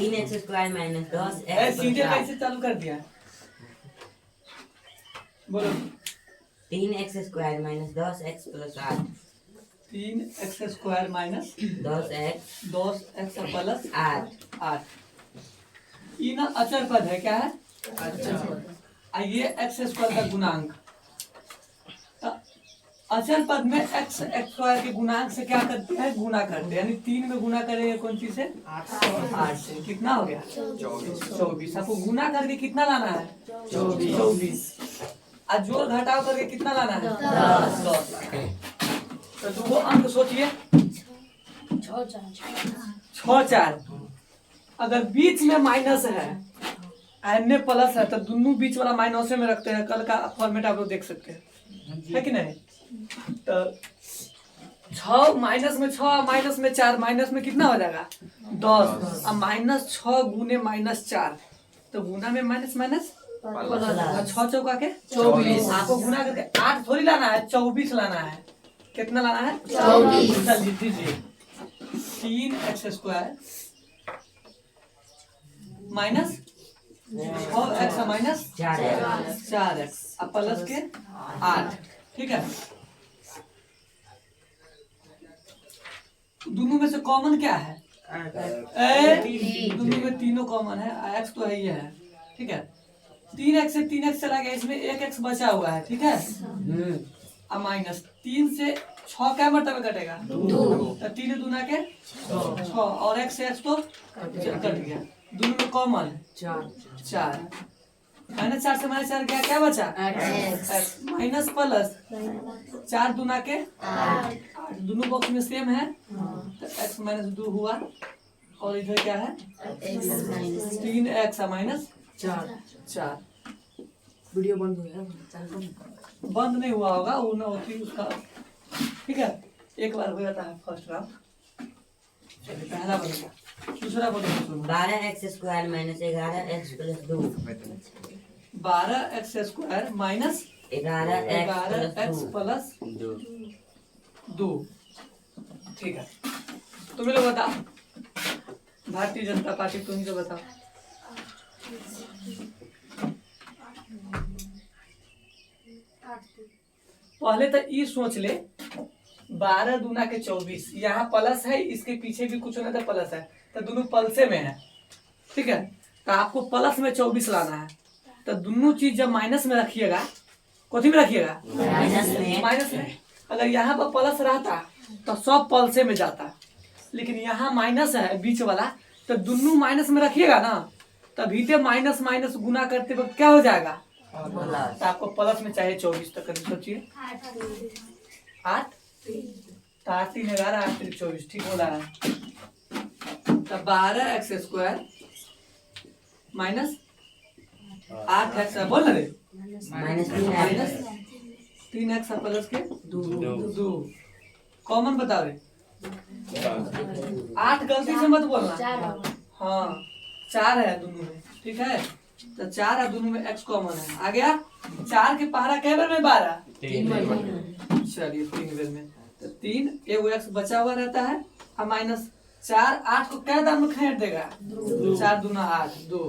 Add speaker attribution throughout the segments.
Speaker 1: 3x² minus 10x
Speaker 2: सीधे कैसे चालू कर दिया? बोलो।
Speaker 1: 3x² minus 10x plus 8
Speaker 2: 3x² minus
Speaker 1: 10x
Speaker 2: 10x plus
Speaker 1: 8
Speaker 2: 8 ये ना अचर पद है। क्या है? ये x² का गुणांक। अचर पद में x² के गुणांक से क्या करते हैं? गुना करते हैं। यानी 3 में गुना करेंगे कौन चीज से? 8 से। कितना हो गया? 24। आपको गुना करके कितना लाना है? 24। और जोड़ घटाव करके कितना लाना है? 10। तो दो अंक सोचिए। 6 4। अगर बीच में माइनस है एन प्लस है तो दोनों बीच वाला माइनस में रखते हैं। कल का फॉर्मेट आप लोग देख सकते हैं, है कि नहीं? तो 6 माइनस में 6 माइनस में 4 माइनस में कितना हो जाएगा? 10। अब -6 गुने -4 तो गुना में माइनस माइनस 6 चौका के 24। आपको गुना करके 8 थोड़ी लाना है, 24 लाना है। कितना लाना है? 24। चलिए दीजिए 3x² minus 6x minus 4x अब प्लस के 8। ठीक है। दोनों में से कॉमन क्या है? दोनों में तीनों कॉमन है। x तो है ही है। ठीक है। 3x से 3x चला गया, इसमें 1x बचा हुआ है। ठीक है। अब माइनस 3 से 6 क्या मरतबा कटेगा? 2। तो 3 दूना के 6 और x से x तो कट गया। दोनों में कॉमन 4 माइनस 4 से -4 गया, क्या बचा? x माइनस प्लस 4 दूना के 8। दोनों बॉक्स में सेम है तो x माइनस 2 हुआ। और इधर क्या है? 3x minus 4।
Speaker 3: वीडियो बंद हो गया।
Speaker 2: बंद नहीं हुआ होगा, वो ना होती उसका। ठीक है। एक बार हो जाता है फर्स्ट राउंड। चलिए पहला बनेगा। दूसरा बनेगा।
Speaker 1: 12x² minus 11x plus 2
Speaker 2: 12x² minus 11x plus 2। ठीक है। तुम लोग बताओ। भारतीय जनता पार्टी तुम ही तो बताओ। पहले तो ये सोच ले 12 दूना के 24। यहाँ प्लस है, इसके पीछे भी कुछ ना तो प्लस है, तो दोनों पलसे में है। ठीक है। तो आपको प्लस में 24 लाना है। तो दोनों चीज जब माइनस में रखिएगा, कथी में रखिएगा? माइनस में। अगर यहाँ पर प्लस रहता तो सब पलसे में जाता, लेकिन यहाँ माइनस है बीच वाला, तो दोनों माइनस में रखिएगा ना, तभी तो माइनस माइनस गुना करते वक्त क्या हो जाएगा? तो आपको प्लस में चाहिए 24। तक सोचिए 8 तो 8 3 11 8 3 24। ठीक बोला है। तो 12x² माइनस 8x बोल ना रे
Speaker 1: माइनस
Speaker 2: 3x प्लस के 2। कॉमन बताओ रे। 8 गलती से मत बोलना। हाँ 4 है दोनों में। ठीक है। तो 4 है दोनों में, x कॉमन है। आ गया। 4 के पहाड़ा कै बार में? 12। चलिए 3 बार में। तो 3 एगो x बचा हुआ रहता है। अब माइनस 4 8 को क्या दाम में खेट देगा? 4 दूना 8 2।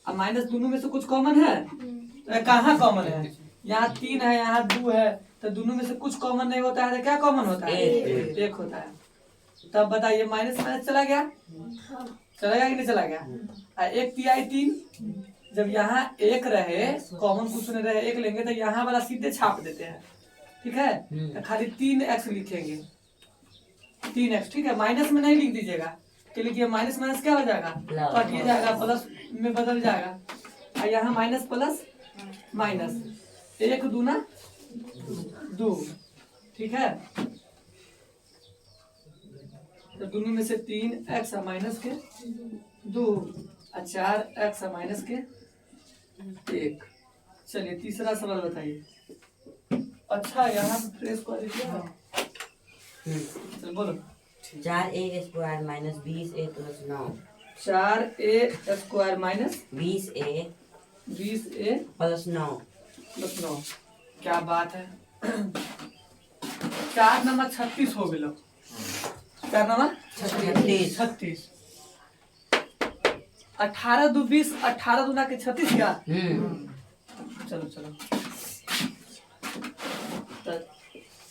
Speaker 2: अब माइनस दोनों में से कुछ कॉमन है? तो कहाँ कॉमन है? यहाँ 3 है, यहाँ 2 है, तो दोनों में से कुछ कॉमन नहीं होता है तो क्या कॉमन होता है? 1 होता है। तब बताइए माइनस माइनस चला गया? चला गया कि नहीं चला गया? 1 तिहाई 3। जब यहाँ 1 रहे, कॉमन कुछ नहीं रहे, 1 लेंगे तो यहाँ वाला सीधे छाप देते हैं। ठीक है। तो खाली 3x लिखेंगे। 3x। ठीक है। माइनस में नहीं लिख दीजिएगा, कि लिखिए माइनस माइनस क्या हो जाएगा? कट ही जाएगा, प्लस में बदल जाएगा। और यहाँ माइनस प्लस माइनस 1 दूना 2। ठीक है। तो दोनों में से 3x माइनस के 2 और 4x माइनस के 1। चलिए तीसरा सवाल बताइए। अच्छा यहाँ पे फ्रेश क्वालिटी है। चल बोलो।
Speaker 1: 4a² minus 20a plus 9
Speaker 2: 4a² minus
Speaker 1: 20a
Speaker 2: 20a
Speaker 1: plus 9
Speaker 2: plus 9। क्या बात है। 4 नंबर 36 हो गए। 4 नंबर 36। 18 दो 20, 18 दूना के 36 क्या? चलो चलो, तो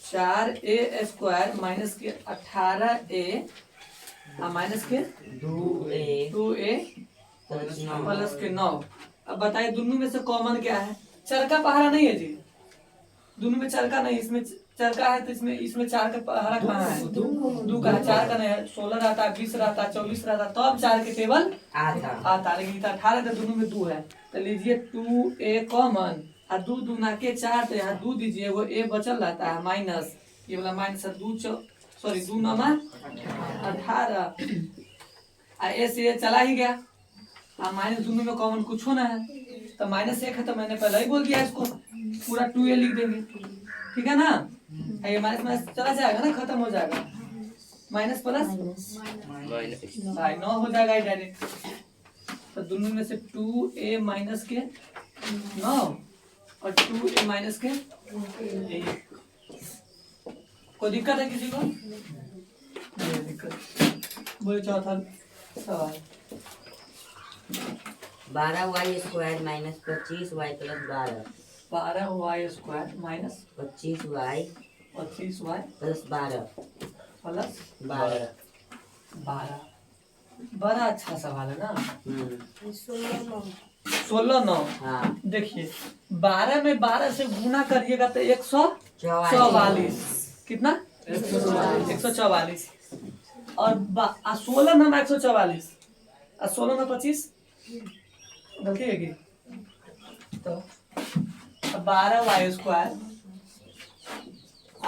Speaker 2: 4a² माइनस के 18a माइनस के 2a प्लस के 9। अब बताइए दोनों में से कॉमन क्या है? चर का पहाड़ा नहीं है जी, दोनों में चर का नहीं, इसमें चर का है तो इसमें 4 का पहाड़ा कहाँ है? 2 का है, 4 का नहीं है। 16 रहता है, 20 रहता है, 24 रहता है, तब 4 के टेबल आता, लेकिन 18 का दोनों में 2 है, तो लीजिए 2a कॉमन, और 2 दूना के 4, तो यहाँ 2 दीजिए, वो a बचल रहता है माइनस, ये वाला माइनस है, 2 नमा 18, a से a चला ही गया, और माइनस दोनों में कॉमन कुछ होना है, तो -1 है, तो मैंने पहले ही बोल दिया, इसको पूरा 2a लिख देंगे, ठीक है ना? ये माइनस माइनस चला जाएगा ना, खत्म हो जाएगा, माइनस प्लस भाई 9 हो जाएगा डायरेक्ट। तो दोनों में से 2a माइनस के 9 और 2a माइनस के 1। कोई दिक्कत है किसी को? नहीं दिक्कत। बोले चौथा सवाल।
Speaker 1: 12y² minus 25y plus 12।
Speaker 2: 12y² minus
Speaker 1: 25y
Speaker 2: 25y
Speaker 1: plus 12
Speaker 2: plus
Speaker 1: 12।
Speaker 2: 12। बड़ा अच्छा सवाल है ना? 16 9।
Speaker 1: हाँ,
Speaker 2: देखिए 12 में 12 से गुना करिएगा तो 144। कितना? 144। और 16 में 144 और 16 में 25 गलती है कि? तो 12y²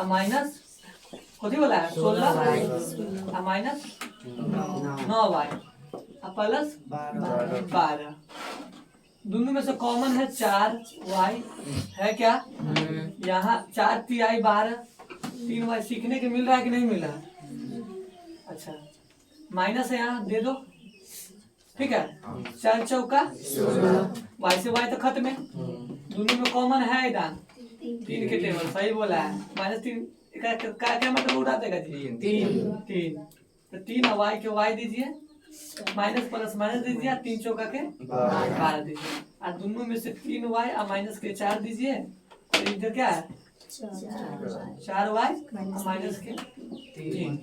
Speaker 2: माइनस कथी बोला है? 16 माइनस 9y प्लस 12। दोनों में से कॉमन है 4y है क्या? यहाँ 4 3 12 3y सीखने के मिल रहा है कि नहीं मिल रहा है? अच्छा माइनस है, यहाँ दे दो, ठीक है? 4 चौका y से y तो खत्म है, दोनों में कॉमन है इधर 3 के टेबल, सही बोला है। -3 क्या मतलब उड़ा देगा जी? 3 तो 3 और y के y दीजिए, माइनस प्लस माइनस दीजिए, 3 चौका के 12 दीजिए, और दोनों में से 3y और माइनस के 4 दीजिए, तो इधर क्या है? 4y और माइनस के 3।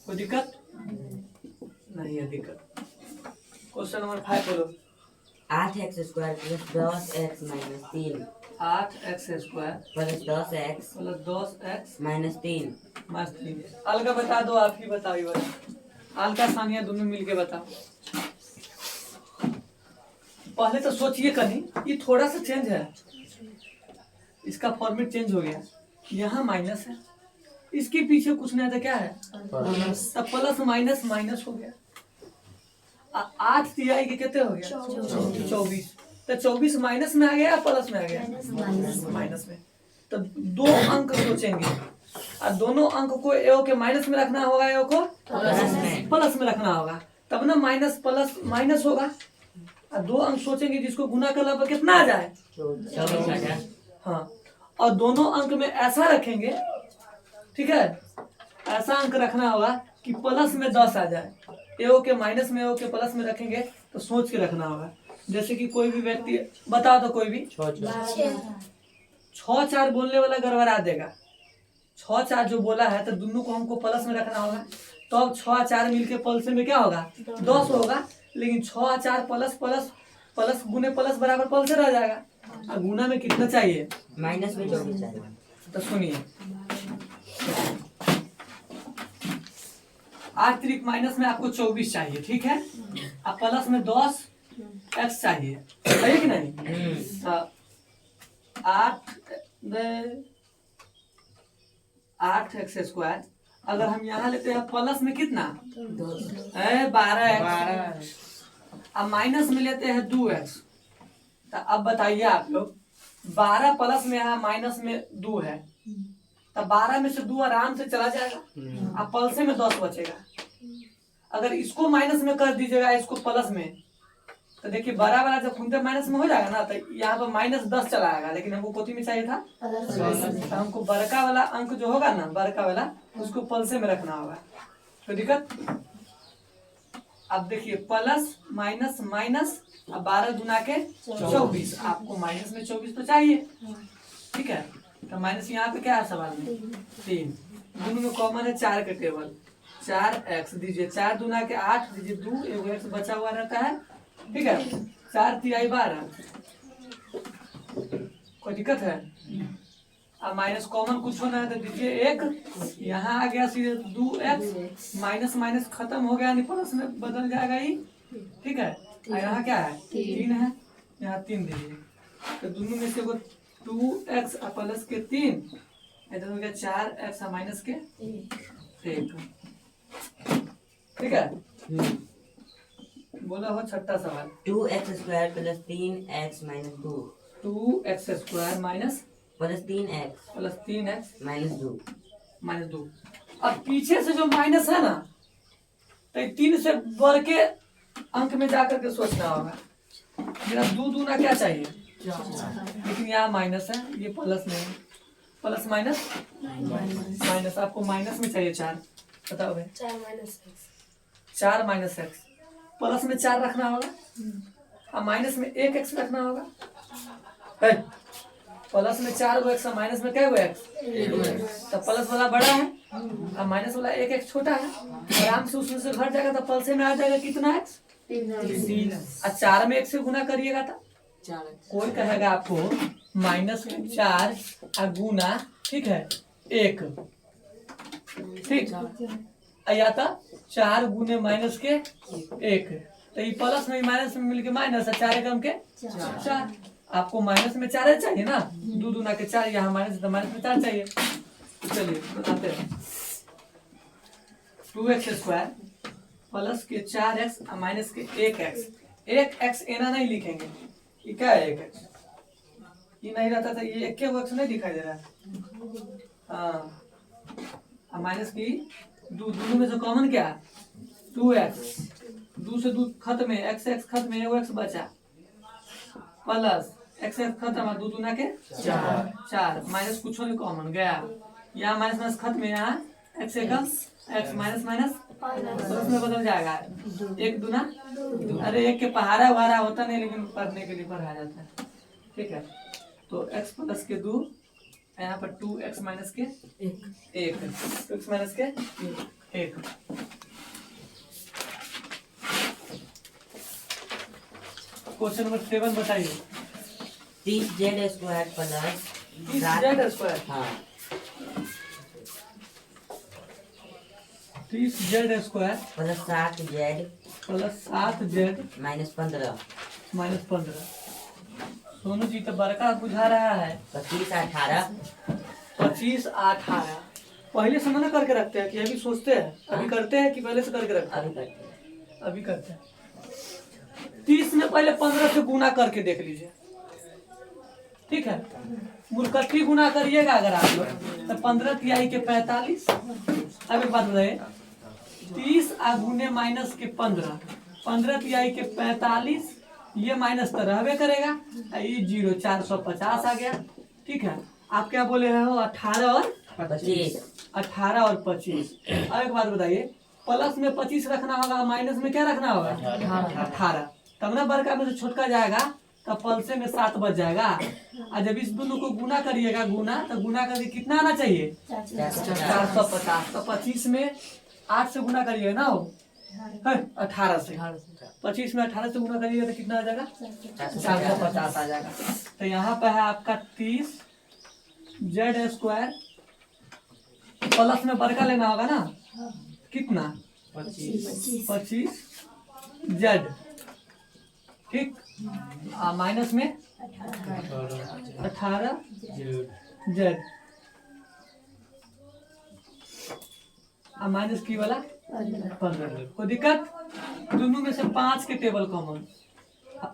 Speaker 2: कोई दिक्कत नहीं है? दिक्कत। क्वेश्चन नंबर 5 बोलो।
Speaker 1: 8x² plus 10x minus 3
Speaker 2: 8x²
Speaker 1: plus 10x
Speaker 2: plus 10x
Speaker 1: minus 3।
Speaker 2: Minus 3। अलगा बता दो, आप ही बताओ, ये बताओ, अलगा सानिया दोनों मिलके बताओ। पहले तो सोचिए कहीं, ये थोड़ा सा चेंज है, इसका फॉर्मेट चेंज हो गया, यहाँ माइनस है, इसके पीछे कुछ नहीं था, क्या है? तब प्लस माइनस माइनस हो गया। 8 तिहाई के कितने हो गया? 24। तो 24 माइनस में आ गया या प्लस में आ गया? माइनस में। तो 2 अंक सोचेंगे, और दोनों अंक को ए के माइनस में रखना होगा, ए को प्लस में रखना होगा, तब ना माइनस प्लस माइनस होगा। और 2 अंक सोचेंगे जिसको गुना करने पर कितना आ जाए?
Speaker 1: 24।
Speaker 2: हाँ, और दोनों अंक में ऐसा रखेंगे, ठीक है, ऐसा अंक रखना होगा कि प्लस में 10 आ जाए, ए के माइनस में ए के प्लस में रखेंगे, तो सोच के रखना होगा। जैसे कि कोई भी व्यक्ति बता दो, कोई भी 6 4 बोलने वाला गड़बड़ा देगा, 6 4 जो बोला है, तो दोनों को हमको प्लस में रखना होगा, तो अब 6 4 मिलके प्लस में क्या होगा? 10 होगा, लेकिन 6 4 प्लस प्लस प्लस गुने प्लस बराबर प्लस रह जाएगा, और गुना में कितना चाहिए?
Speaker 1: माइनस में 24 चाहिए।
Speaker 2: तो सुनिए, 8 त्रिक माइनस में आपको 24 चाहिए, ठीक है, और प्लस में 10 x चाहिए, सही कि नहीं? 8x², अगर हम यहाँ लेते हैं प्लस में कितना? 12x, अब माइनस में लेते हैं 2x। तो अब बताइए आप लोग, 12 प्लस में यहाँ माइनस में 2 है, तो 12 में से 2 आराम से चला जाएगा, अब प्लस में 10 बचेगा। अगर इसको माइनस में कर दीजिएगा, इसको प्लस में, तो देखिए बड़ा वाला जब खुनते माइनस में हो जाएगा ना, तो यहाँ पर -10 चला आएगा, लेकिन हमको कोथी में चाहिए था? तो हमको बड़का वाला अंक जो होगा ना, बड़का वाला, उसको प्लस में रखना होगा। कोई दिक्कत? अब देखिए प्लस माइनस माइनस, अब 12 गुना के 24, आपको माइनस में 24 तो चाहिए, ठीक है। तो माइनस यहाँ पे क्या है सवाल में 3, दोनों में कॉमन है 4 के टेबल, 4x दीजिए, 4 दुना के 8 दीजिए 2, एगो x बचा हुआ रहता है, ठीक है। 4 तिहाई 12, कोई दिक्कत है? अब माइनस कॉमन कुछ होना है तो दीजिए 1, यहाँ आ गया सीधे 2x, माइनस माइनस खत्म हो गया, नहीं प्लस में बदल जाएगा ही, ठीक है। और यहाँ क्या है 3 है, यहाँ 3 दीजिए, तो दोनों में से वो 2x प्लस के 3, इधर हो गया 4x माइनस के 1, ठीक है। बोला हो छठा सवाल
Speaker 1: 2x square plus 3x minus 2
Speaker 2: 2x square minus
Speaker 1: plus 3x minus 2।
Speaker 2: अब पीछे से जो माइनस है ना, तो 3 से बढ़ के अंक में जाकर के सोचना होगा, मेरा 2 दूना क्या चाहिए, लेकिन यहाँ माइनस है, ये प्लस नहीं है, प्लस माइनस माइनस, आपको माइनस में चाहिए 4, बताओ भाई 4 माइनस एक्स, प्लस में 4 रखना होगा और माइनस में 1x रखना होगा, प्लस में 4 गो एक्स, माइनस में क्या गो एक्स, तो प्लस वाला बड़ा है और माइनस वाला 1x छोटा है, आराम से उसमें से घट जाएगा, तो प्लस में आ जाएगा कितना एक्स 3, और 4 में 1 से गुना करिएगा तो कोई कहेगा आपको माइनस में 4 और गुना, ठीक है 1, ठीक, या था 4 गुने माइनस के 1, तो ये प्लस में माइनस में मिलके माइनस है, 4 कम के 4, आपको माइनस में 4 चाहिए ना, 2 दूना के 4, यहाँ माइनस तो माइनस में 4 चाहिए, चलिए बताते हैं। 2x स्क्वायर प्लस के 4x माइनस के 1x एना नहीं लिखेंगे, ये क्या है 1x, ये नहीं रहता था, ये एक x नहीं दिखाई दे रहा है, हाँ माइनस की 2, दोनों में से कॉमन क्या है 2x, 2 से 2 खत्म है, x खत्म है, एगो x बचा, प्लस x खत्म है, 2 दूना के 4 माइनस कुछ नहीं कॉमन गया, यहाँ माइनस माइनस खत्म है, यहाँ x कम x माइनस माइनस प्लस में बदल जाएगा, 1 दूना, अरे 1 के पहाड़ा वहाड़ा होता नहीं, लेकिन पढ़ने के लिए पढ़ाया जाता है, ठीक है। तो x प्लस के 2, यहाँ पर 2x माइनस के 1, 2x माइनस के 1। क्वेश्चन नंबर 7 बताइए।
Speaker 1: 30z square plus
Speaker 2: 30z square,
Speaker 1: हाँ
Speaker 2: 30z square
Speaker 1: plus 7z
Speaker 2: plus 7z
Speaker 1: minus 15
Speaker 2: Sonu ji तो बड़का बुझा रहा है,
Speaker 1: 25 18
Speaker 2: 25 18 पहले से मना करके रखते हैं कि अभी सोचते हैं, अभी करते हैं कि पहले से करके रखते
Speaker 1: अभी करते हैं।
Speaker 2: हैं, अभी करते हैं। 30 में पहले 15 से गुना करके देख लीजिए, ठीक है, मूर्खती गुना करिएगा अगर आप लोग तो 15 तिहाई के 45, अब एक बात बताइए 30 गुने माइनस के 15, 15 तिहाई के 45, ये माइनस तो रहबे करेगा, ये 0 450 आ गया, ठीक है। आप क्या बोले हैं हो 18 और
Speaker 1: 25
Speaker 2: 18 और 25। अब एक बात बताइए, प्लस में 25 रखना होगा, माइनस में क्या रखना होगा 18, तब ना बड़का में से छोटका जाएगा, तब पलसे में 7 बच जाएगा, और जब इस दोनों को गुना करिएगा, तो गुना करके कितना आना चाहिए 450, तो 25 में 8 से गुना करिएगा ना, हो 18 से, 25 में 18 से गुना करिएगा तो कितना आ जाएगा 450 आ जाएगा। तो यहाँ पे है आपका 30z स्क्वायर, प्लस में बड़का लेना होगा ना, कितना 25z, ठीक, माइनस में 18z, माइनस की वाला 15, कोई दिक्कत, दोनों में से 5 के टेबल कॉमन,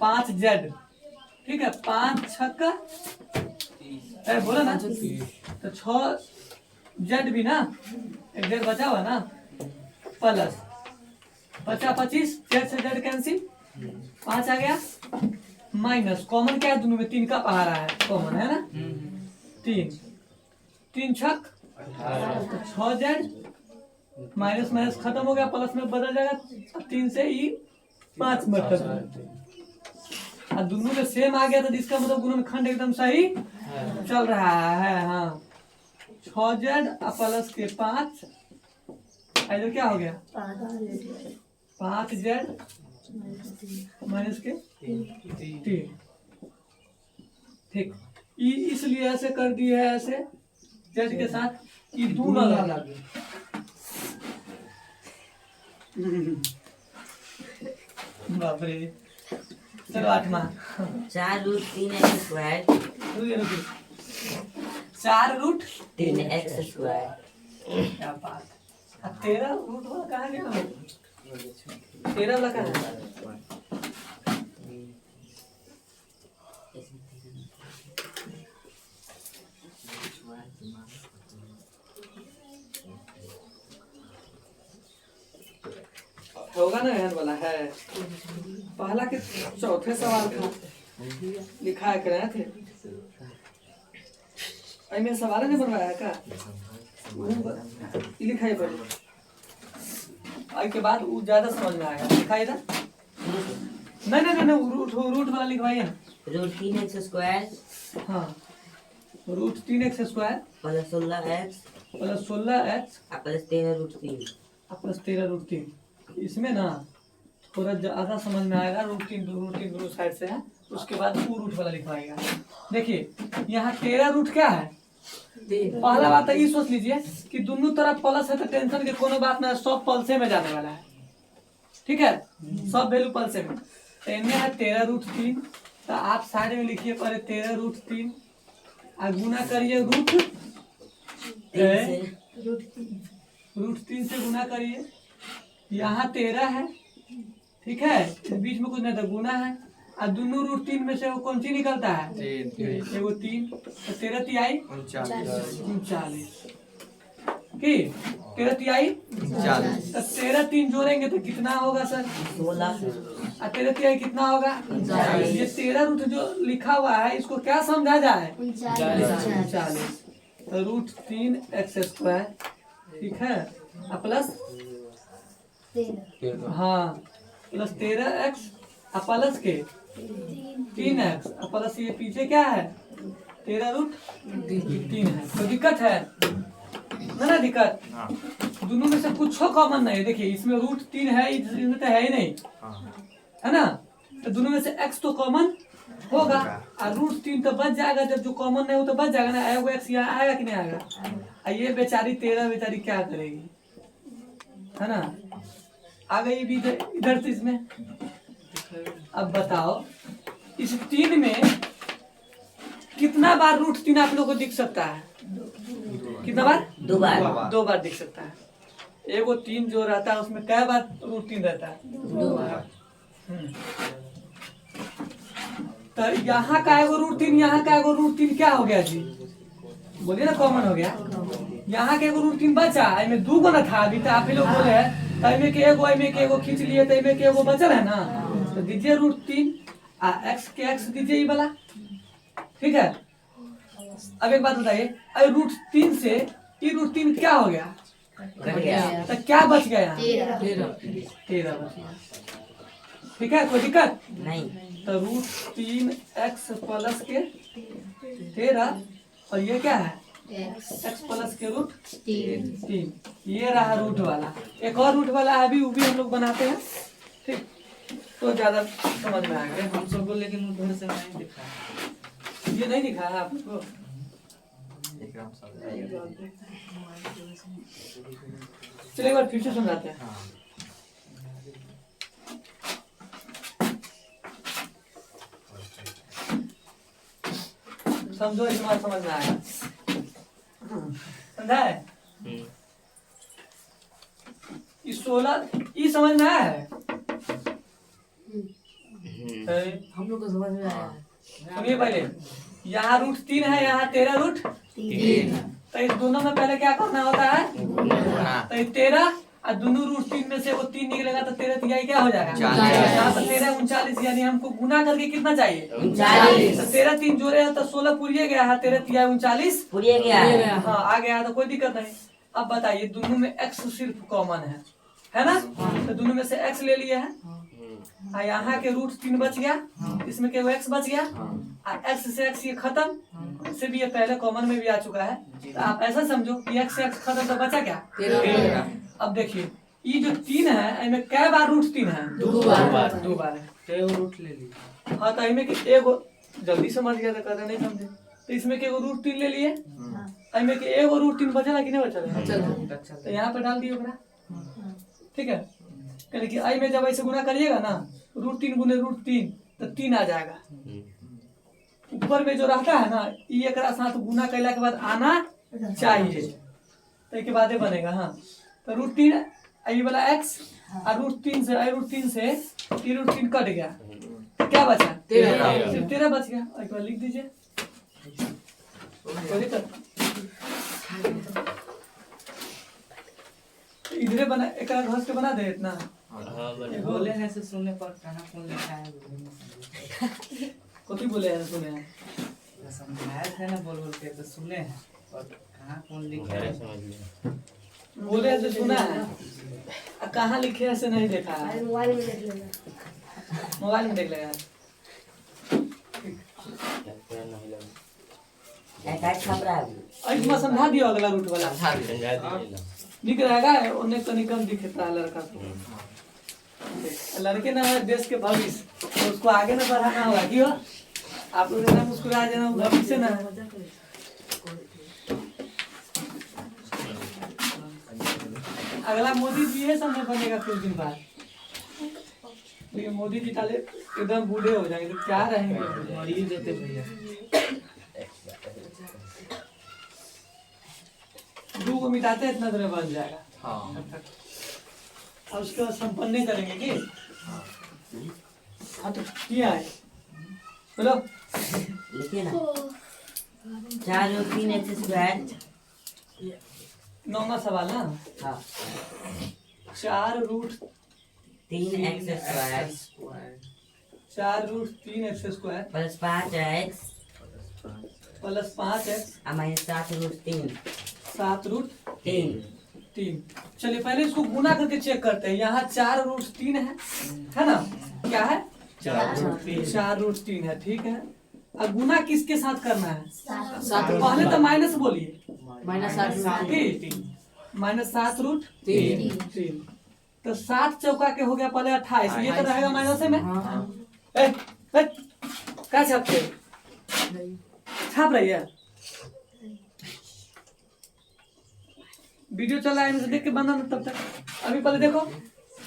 Speaker 2: 5z, ठीक है, 5 छक्का बोला ना, तो 6z भी ना, एक z बचा हुआ ना, प्लस 25, z से z कैंसिल, 5 आ गया, माइनस कॉमन क्या है दोनों में, 3 का पहाड़ा है, कॉमन है ना, 3 छक 6z माइनस माइनस खत्म हो गया, प्लस में बदल जाएगा, 3 से ई 5 मतलब, और दोनों में सेम आ गया तो इसका मतलब गुणनखंड एकदम सही चल रहा है। हाँ 6z प्लस के 5, इधर क्या हो गया 5z माइनस के 3। ठीक, ई इसलिए ऐसे कर दिए है, ऐसे z के साथ ई दूना लगे। बाप रे, चलो 8वां
Speaker 1: 4 root 3x square
Speaker 2: 4 root
Speaker 1: 3x square.
Speaker 2: क्या बात, अब 13 रूट वाला कहाँ गया, 13 वाला कहाँ है? होगा ना यह वाला है, पहला के चौथे सवाल का लिखा है रहे थे, में सवाल नहीं बनवाया का, लिखा है पहले, के बाद वो ज्यादा समझ में आएगा। लिखाई था नहीं नहीं नहीं, रूट वाला लिखवाइए ना।
Speaker 1: रूट 3x स्क्वायर,
Speaker 2: हाँ root 3x square
Speaker 1: plus 16x
Speaker 2: plus 16x
Speaker 1: plus 13 root 3
Speaker 2: plus 13 root 3। इसमें ना थोड़ा ज्यादा समझ में आएगा, रूट 3 दोनों साइड से है, उसके बाद वो रूट वाला लिखवाएगा। देखिए यहाँ 13 रूट क्या है, पहला बात तो ये सोच लीजिए कि दोनों तरफ प्लस है तो टेंशन की कोनो बात नहीं, सब पल्से में जाने वाला है, ठीक है, सब वैल्यू पल्से में। तो इनमें है 13 रूट 3, तो आप साइड में लिखिए पहले 13 रूट 3 और गुना करिए रूट 3 से गुना करिए, यहाँ 13 है, ठीक है, बीच में कुछ नहीं था, गुना है, और दोनों रूट 3 में से वो कौन सी निकलता है, एगो 3, तो 13 तिहाई 39 की 13 तिहाई 40, तो 13 3 जोड़ेंगे तो कितना होगा सर
Speaker 1: 16,
Speaker 2: और 13 तिहाई कितना होगा 39। ये 13 रूट जो लिखा हुआ है इसको क्या समझा जाए 39, तो रूट 3x स्क्वायर, ठीक है, प्लस हाँ प्लस 13x प्लस के 3x प्लस ये पीछे क्या है 13 रूट 3 है। तो दिक्कत है ना दिक्कत, दोनों में से कुछ कॉमन नहीं है। देखिए इसमें रूट 3 है, इसमें तो है ही नहीं, है ना, तो दोनों में से x तो कॉमन होगा, और रूट 3 तो बच जाएगा, जब जो कॉमन नहीं हो तो बच जाएगा ना, आएगा x यहाँ आएगा कि नहीं आएगा। ये बेचारी 13 बेचारी क्या करेगी, है ना, आ गई भी इधर से इसमें। अब बताओ इस 3 में कितना बार रूट 3 आप लोगों को दिख सकता है, कितना बार
Speaker 1: 2 बार,
Speaker 2: 2 बार दिख सकता है। एगो 3 जो रहता है उसमें क्या बार रूट 3 रहता है
Speaker 1: 2 बार।
Speaker 2: तो यहाँ का एगो रूट 3, यहाँ का एगो रूट 3 क्या हो गया जी, बोलिए ना, कॉमन हो गया। यहाँ के एगो रूट 3 बचा, इनमें 2 गो ना था, अभी तो आप ही लोग बोले हैं, इनमें के एगो खींच लिए, तो इनमें के एगो बचल है ना, तो दीजिए रूट 3 x के x दीजिए ये वाला, ठीक है। अब एक बात बताइए, अब रूट 3 से ये रूट 3 क्या हो गया,
Speaker 1: कट गया,
Speaker 2: तो क्या बच गया यहाँ
Speaker 3: 13
Speaker 2: बच गया, ठीक है, कोई दिक्कत
Speaker 1: नहीं।
Speaker 2: तो रूट 3x प्लस के 13 और ये क्या है x प्लस के रूट 3, ये रहा रूट वाला। एक और रूट वाला है अभी, वो भी हम लोग बनाते हैं, ठीक, तो ज्यादा समझ में आएगा हम सबको, लेकिन उधर से नहीं दिखा है, ये नहीं दिखा है आपको। चलिए एक बार फिर से समझाते हैं। समझो, इस बार समझ में आया, समझा है, इस 16 ये समझ में आया है,
Speaker 3: हम लोग को समझ में आया।
Speaker 2: सुनिए पहले, यहाँ रूट 3 है, यहाँ 13 रूट 3, तो इस दोनों में पहले क्या करना होता है, तो ये 13 और दोनों रूट 3 में से वो 3 निकलेगा, तो 13 तिहाई क्या हो जाएगा 40, यहाँ पर 13 39, यानी हमको गुना करके कितना चाहिए
Speaker 1: 39,
Speaker 2: तो 13 3 जोड़े हैं तो 16 पूरी गया है, 13 तिहाई 39
Speaker 1: पूरी गया है।
Speaker 2: हाँ आ गया, तो कोई दिक्कत नहीं। अब बताइए दोनों में x सिर्फ कॉमन है ना? तो दोनों में से x ले लिए हैं और यहाँ के रूट 3 बच गया, इसमें केवल x बच गया और x से x ये खत्म, इससे भी ये पहले कॉमन में भी आ चुका है। तो आप ऐसा समझो कि x से x खत्म तो बचा क्या? 13। अब देखिए ये जो 3 है इनमें कै बार रूट 3 है? 2 बार है।
Speaker 3: तो रूट ले ली।
Speaker 2: हाँ तो इनमें के एगो जल्दी समझ गया था, कहते नहीं समझे तो इसमें के एगो रूट 3 ले लिए, इनमें के एगो रूट 3 बचला कि नहीं बचला? तो यहाँ पे डाल दिए ओकरा, ठीक है। यानी कि आई में जब ऐसे गुना करिएगा ना रूट 3 गुने रूट 3 तो 3 आ जाएगा। ऊपर में जो रहता है ना ये एक साथ गुना कैला के बाद आना चाहिए, तो एक बाद बनेगा। हाँ तो रूट 3 आई वाला x और रूट 3 से ये रूट 3 कट गया, क्या बचा? 13। सिर्फ 13 बच गया। एक बार लिख दीजिए। इधरे बना एक घस के बना दे इतना।
Speaker 3: बोले हैं से सुने पर कहाँ कौन लिखा है?
Speaker 2: कथी बोले हैं सुने हैं?
Speaker 3: समझाया थे ना बोल बोल के तो सुने हैं और कहाँ कौन लिखा है?
Speaker 2: बोले हैं तो सुना है, कहाँ लिखे हैं से नहीं देखा है।
Speaker 4: मोबाइल में देख लेना।
Speaker 2: मोबाइल में देख लेगा। आज मैं समझा दियो अगला रूट वाला दिख रहेगा, उन्हें कहीं कम दिखता है लड़का को। लड़के ना है देश के भविष्य, तो उसको आगे ना बढ़ाना होगा। क्यों आप लोग ना मुस्कुरा जाना भविष्य ना है। अगला मोदी जी है समय बनेगा कुछ दिन बाद, लेकिन मोदी जी ताले एकदम बूढ़े हो जाएंगे तो क्या रहेंगे,
Speaker 3: मरीज देते भैया।
Speaker 2: 2 को मिटाते इतना देर बन जाएगा।
Speaker 3: हाँ
Speaker 2: और उसके बाद संपन्न करेंगे कि हाँ तो किया है बोलो
Speaker 1: लिखिए ना 4 और 3 एक्स स्क्वायर।
Speaker 2: 9वां सवाल ना।
Speaker 1: हाँ
Speaker 2: 4 root
Speaker 1: 3 x square
Speaker 2: 4 root 3 x square
Speaker 1: plus 5 x
Speaker 2: plus 5 x
Speaker 1: minus 7 root 3
Speaker 2: 7 root
Speaker 1: 3।
Speaker 2: चलिए पहले इसको गुना करके चेक करते हैं। यहाँ 4 रूट 3 है ना? क्या है? 4 रूट 3 है, ठीक है। अब गुना किसके साथ करना है? पहले तो माइनस बोलिए, माइनस 7 रूट 3। तो 7 चौका के हो गया पहले 28, ये तो रहेगा माइनस में। क्या छापते छाप रही है? वीडियो चल रहा है इनसे देख के बंदा ना तब तक। अभी पहले देखो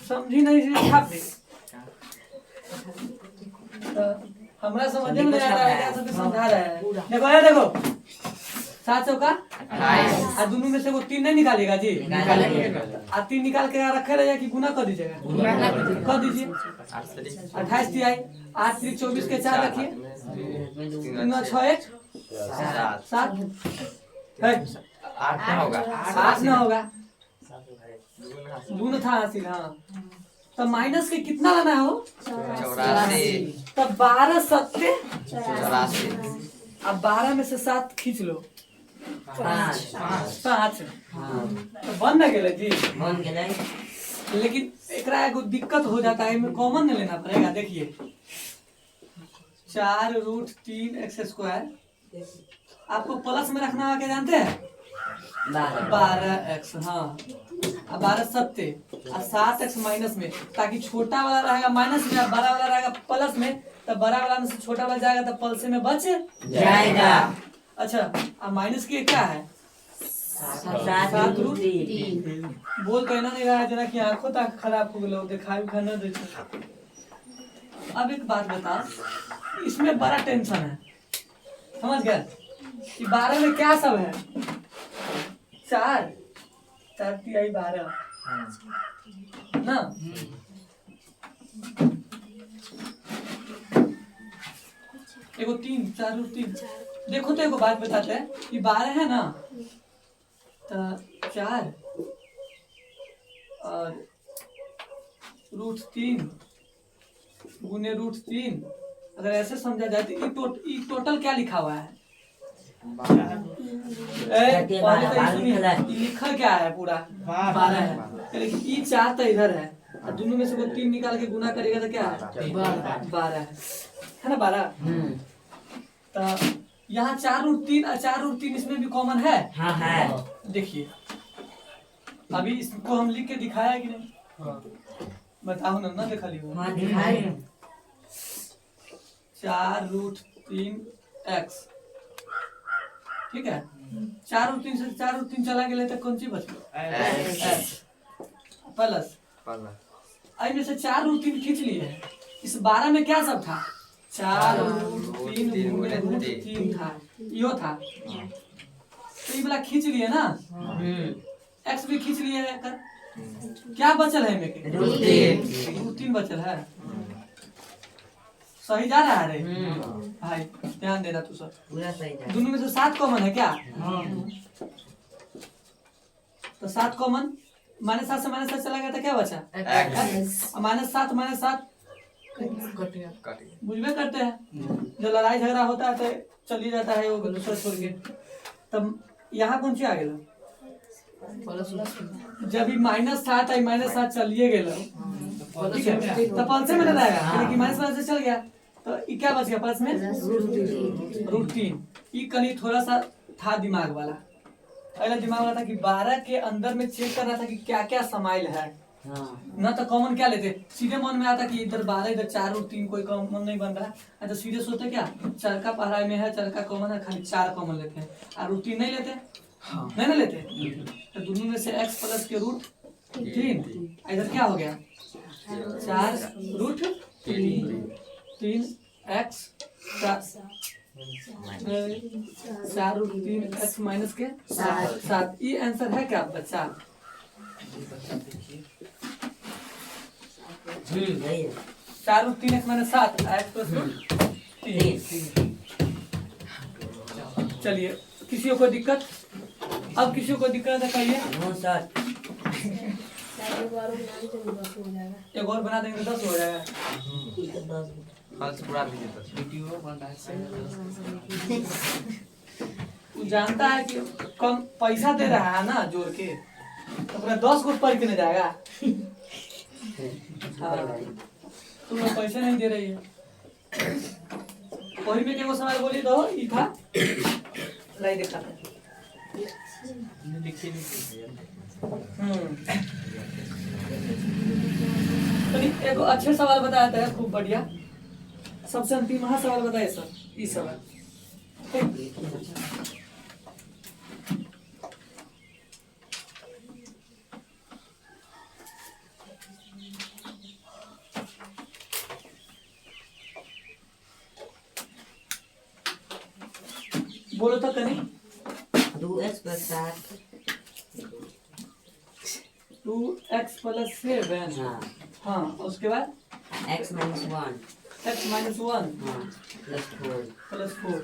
Speaker 2: समझी नहीं इसलिए छाप दी। हमरा समझ में नहीं आ रहा है, क्या सब समझा रहा है। देखो ये देखो 7 चौका 28 और दोनों में से वो 3 नहीं निकालेगा जी, आ 3 निकाल के रखे रहेगा कि गुना कर दीजिएगा? कर दीजिए। 28 थी आई 8 3 24 के 4 रखिए, 3 6 1 7 8 ना होगा, दून था हासिल। हाँ तो माइनस के कितना लाना हो? 84। तब 12 सत्ते 84। अब 12 में से 7 खींच लो, 5 तो बन ना गेले जी,
Speaker 1: बन गेलै।
Speaker 2: लेकिन एकरा एगो दिक्कत हो जाता है, इनमें कॉमन नहीं लेना पड़ेगा। देखिए 4 रूट 3 एक्स स्क्वायर आपको प्लस में रखना है, क्या जानते हैं? 12 एक्स। हाँ 12 सत्ते और 7 एक्स माइनस में, ताकि छोटा वाला रहेगा माइनस में और बड़ा वाला रहेगा प्लस में। तब बड़ा वाला में से छोटा वाला जाएगा तो प्लस में बच
Speaker 1: जाएगा।
Speaker 2: अच्छा अब माइनस की क्या है? 7 रूट 3। बोल कहना नहीं रहा है जना कि आंखों तक खराब हो गया, दिखाई खाना देते। अब एक बात बता, इसमें बड़ा टेंशन है, समझ गया कि 12 में क्या सब है? 4 3 12 ना। एगो 3 4 रूट 3। देखो तो एगो बात बताते हैं कि 12 है ना, तो 4 और रूट 3 गुने रूट 3, अगर ऐसे समझा जाए तो ये टोटल क्या लिखा हुआ है?
Speaker 1: करके
Speaker 2: पहले तो
Speaker 1: 12
Speaker 2: ये सुनिए,
Speaker 1: निकला है।
Speaker 2: ये लिखा क्या है पूरा 12 है, लेकिन ई 4 तो इधर है और दोनों में से कोई 3 निकाल के गुना करेगा तो क्या है 12 है ना 12। तो यहाँ 4√3 और 4√3 इसमें भी कॉमन है।
Speaker 1: हाँ है।
Speaker 2: देखिए अभी इसको हम लिख के दिखाया कि नहीं, बताओ ना, ना देखा लियो।
Speaker 1: हाँ दिखाई।
Speaker 2: 4√3x ठीक है, 4√3 से 4√3 चला गया तो कौन सी बच प्लस आई में से 4√3 खींच लिए। इस 12 में क्या सब था 4√3 था, यो था, तो ये वाला खींच लिए ना, x भी खींच लिए है कर। क्या बचल है में √3 बचल है। सही जा रहा है रे भाई, ध्यान देना तू सब।
Speaker 1: पूरा सही था।
Speaker 2: दोनों में से 7 कॉमन है क्या, तो 7 कॉमन, -7 से -7 चला गया तो क्या बचा -7 बुझबे करते हैं, जो लड़ाई झगड़ा होता है तो चली जाता है वो दूसरा छोड़ के। तब यहाँ कौन सी आ गया, जब -7 आई -7 चलिए गए ठीक है, तो पल्स में ना जाएगा, क्योंकि -5 से चल गया तो ये क्या बच गया पल्स में √3। ये कहीं थोड़ा सा था दिमाग वाला, पहले दिमाग वाला था कि 12 के अंदर में चेक कर रहा था कि क्या क्या समाइल है। ना तो कॉमन क्या लेते, सीधे मन में आता कि इधर 12 इधर 4√3 कोई कॉमन नहीं बन रहा है, तो सीधे सोचते क्या चर का पढ़ाई में है, चर का कॉमन है, खाली 4 कॉमन लेते हैं और √3 नहीं लेते। नहीं ना लेते, तो दोनों में से x प्लस के √3, इधर क्या हो गया 4√3x 4√3x माइनस के 7। ये आंसर है क्या बच्चा,
Speaker 1: सही है।
Speaker 2: 4√3x minus 7 x plus √3। चलिए किसी को दिक्कत, अब किसी को दिक्कत है कहिए।
Speaker 1: No sir.
Speaker 2: एक और बना देंगे तो 10 हो जाएगा।
Speaker 3: वीडियो बन रहा है।
Speaker 2: वो जानता है कि कम पैसा दे रहा है ना जोड़ के, तो पूरा 10 को ऊपर के नहीं जाएगा। हाँ, तुम लोग पैसे नहीं दे रही है। वही में देखो सवाल बोली तो ये था नहीं देखा था। तो एक अच्छे सवाल बताया था खूब बढ़िया। सबसे अंतिम सवाल बताए सर, ये सवाल बोलो तो कहीं
Speaker 1: 2x + 7।
Speaker 2: 2x + 7।
Speaker 1: हाँ।
Speaker 2: हाँ उसके बाद
Speaker 1: x - 1।
Speaker 2: x - 1
Speaker 1: हाँ +4।
Speaker 2: +4।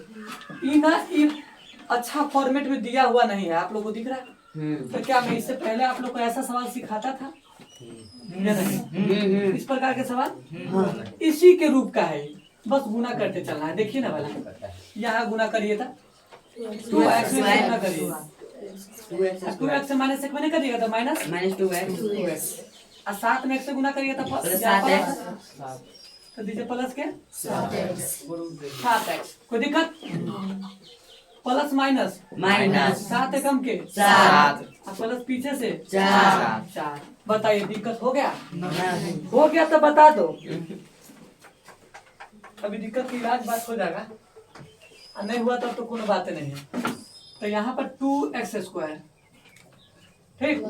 Speaker 2: ये ना ये अच्छा फॉर्मेट में दिया हुआ नहीं है, आप लोग को दिख रहा है। तो क्या मैं इससे पहले आप लोग को ऐसा सवाल सिखाता था या नहीं? इस प्रकार के सवाल इसी के रूप का है, बस गुना करते चलना है। देखिए ना वाला, यहाँ गुना करिए था 2x से गुना करिए, 2x से -1 मैंने करिएगा तो
Speaker 1: -2x।
Speaker 2: और 7 में x से गुना करिएगा तो
Speaker 1: +7x।
Speaker 2: तो दीजिए प्लस के 7x। कोई दिक्कत, प्लस माइनस 7 एकम के
Speaker 1: 7
Speaker 2: और प्लस पीछे से
Speaker 1: 4।
Speaker 2: बताइए दिक्कत हो गया? हो गया तो बता दो, अभी दिक्कत की इलाज बात हो जाएगा, और नहीं हुआ तब तो कोई बात नहीं है। तो यहाँ पर 2x², ठीक।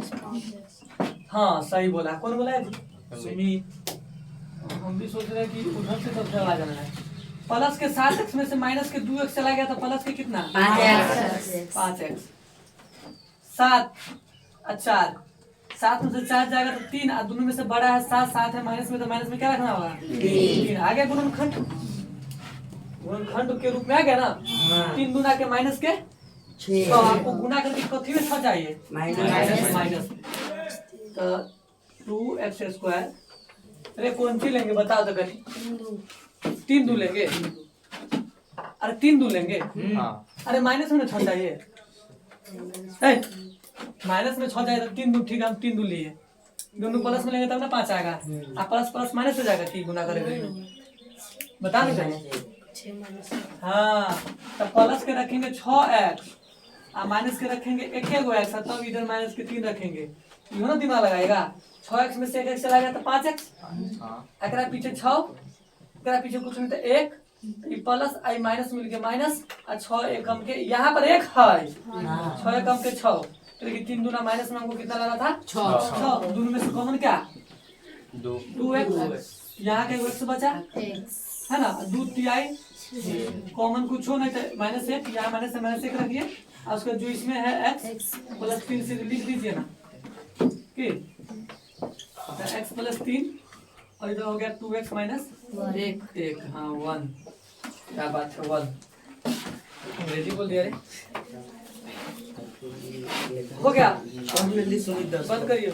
Speaker 2: हाँ सही बोला, कौन बोला है? सुमित। हम भी सोच रहे हैं कि उधर से सबसे आवाज आना है। प्लस के 7x में से माइनस के 2x चला गया तो प्लस के कितना 5x। 7 और 4, 7 में से 4 जाएगा तो 3, और दोनों में से बड़ा है 7, 7 है माइनस में, तो माइनस में क्या रखना होगा 3। आ गया गुणनखंड, गुणनखंड के रूप में आ गया ना। 3 गुना के माइनस के 6, तो आपको गुना करके कथी में था चाहिए माइनस। तो 2x², अरे कौन सी लेंगे बताओ तो कहीं, 3 2 लेंगे। अरे 3 दूर लेंगे, अरे माइनस में 6 चाहिए, माइनस में 6 जाएगा तो 3 दूर, ठीक है हम 3 दूर लिए, दोनों प्लस में लेंगे तब ना 5 आएगा, आप प्लस प्लस माइनस हो जाएगा, ठीक गुना करेंगे, बता दो हाँ, तब प्लस के रखेंगे 6x और माइनस के रखेंगे 1 तब इधर माइनस के 3 रखेंगे, ये ना दिमाग लगाएगा, 6x में से 1x चला गया तो 5x, एकरा पीछे 6, एकरा पीछे कुछ नहीं तो 1, प्लस आई माइनस मिल गया माइनस और 6 एकम के यहाँ पर 1 है, 6 एकम के 6, तो 3 दूना माइनस में हमको कितना लगा था 6, दोनों में से कॉमन क्या 2x, यहाँ का x बचा है ना, 2 ti कॉमन कुछ हो नहीं तो -1, यहाँ माइनस से -1 रखिए और उसका जो इसमें है x प्लस 3 से लिख दीजिए ना कि x प्लस 3 और इधर हो गया 2x माइनस 1, हाँ 1, क्या बात है 1, अंग्रेजी बोल दिया रे, हो गया, बंद करिए।